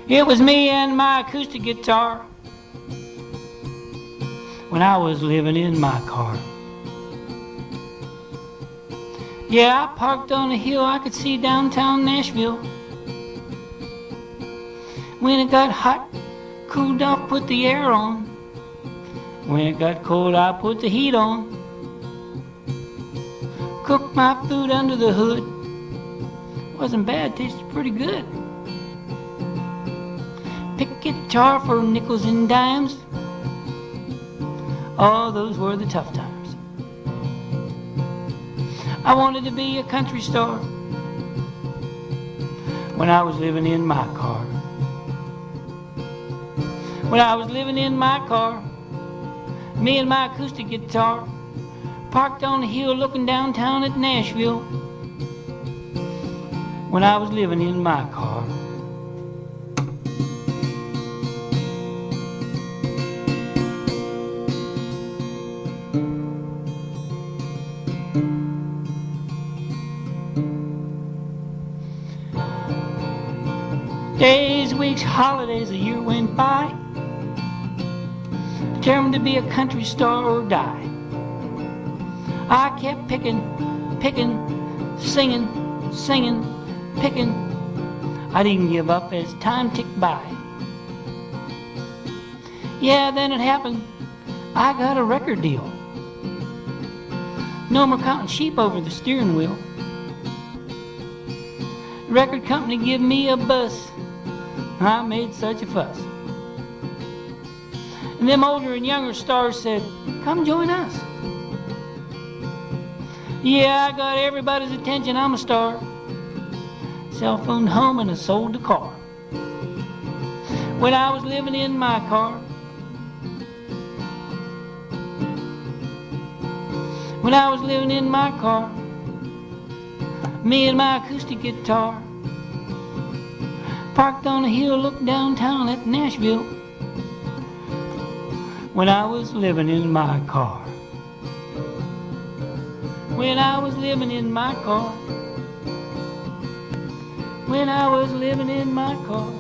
It was me and my acoustic guitar when I was living in my car. Yeah, I parked on a hill I could see downtown Nashville. When it got hot, cooled off, put the air on. When it got cold, I put the heat on. Cooked my food under the hood. Wasn't bad, tasted pretty good. Pick guitar for nickels and dimes. Oh, those were the tough times. I wanted to be a country star when I was living in my car. When I was living in my car, me and my acoustic guitar, parked on the hill looking downtown at Nashville. When I was living in my car. Days, weeks, holidays, a year went by. Determined to be a country star or die. I kept picking, singing, picking. I didn't give up as time ticked by. Yeah, then it happened. I got a record deal. No more counting sheep over the steering wheel. The record company give me a bus. I made such a fuss. And them older and younger stars said, come join us. Yeah, I got everybody's attention, I'm a star. Cell phone home and I sold the car. When I was living in my car. When I was living in my car. Me and my acoustic guitar. Parked on a hill, looked downtown at Nashville. When I was living in my car. When I was living in my car. When I was living in my car.